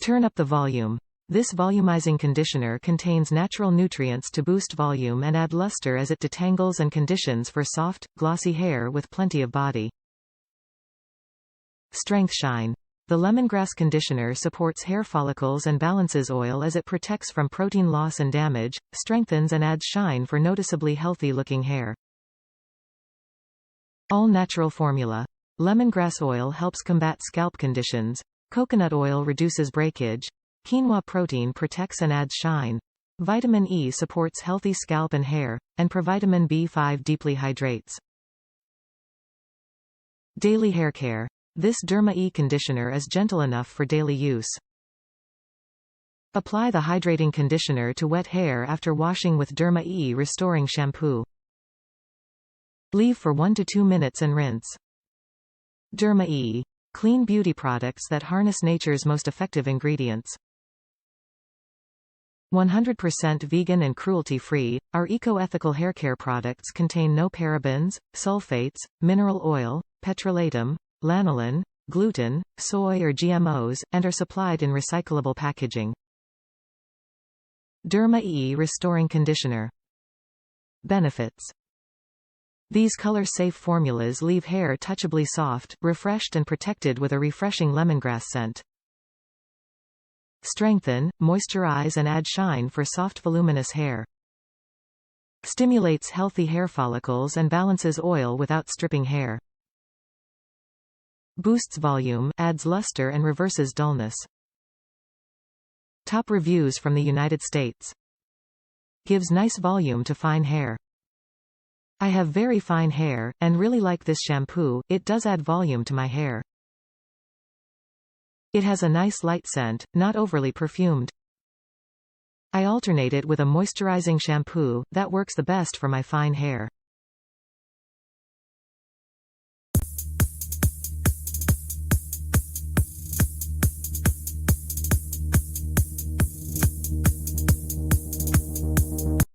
Turn up the volume. This volumizing conditioner contains natural nutrients to boost volume and add luster as it detangles and conditions for soft, glossy hair with plenty of body. Strength shine. The lemongrass conditioner supports hair follicles and balances oil as it protects from protein loss and damage, strengthens and adds shine for noticeably healthy-looking hair. All-natural formula. Lemongrass oil helps combat scalp conditions. Coconut oil reduces breakage. Quinoa protein protects and adds shine. Vitamin E supports healthy scalp and hair, and Provitamin B5 deeply hydrates. Daily hair care. This DERMA E conditioner is gentle enough for daily use. Apply the hydrating conditioner to wet hair after washing with DERMA E Restoring Shampoo. Leave for 1 to 2 minutes and rinse. DERMA E. Clean beauty products that harness nature's most effective ingredients. 100% vegan and cruelty-free, our eco-ethical haircare products contain no parabens, sulfates, mineral oil, petrolatum, lanolin, gluten, soy or GMOs, and are supplied in recyclable packaging. DERMA E Restoring Conditioner. Benefits. These color-safe formulas leave hair touchably soft, refreshed and protected with a refreshing lemongrass scent. Strengthen, moisturize and add shine for soft voluminous hair. Stimulates healthy hair follicles and balances oil without stripping hair. Boosts volume, adds luster and reverses dullness. Top reviews from the United States. Gives nice volume to fine hair. I have very fine hair, and really like this shampoo, it does add volume to my hair. It has a nice light scent, not overly perfumed. I alternate it with a moisturizing shampoo, that works the best for my fine hair.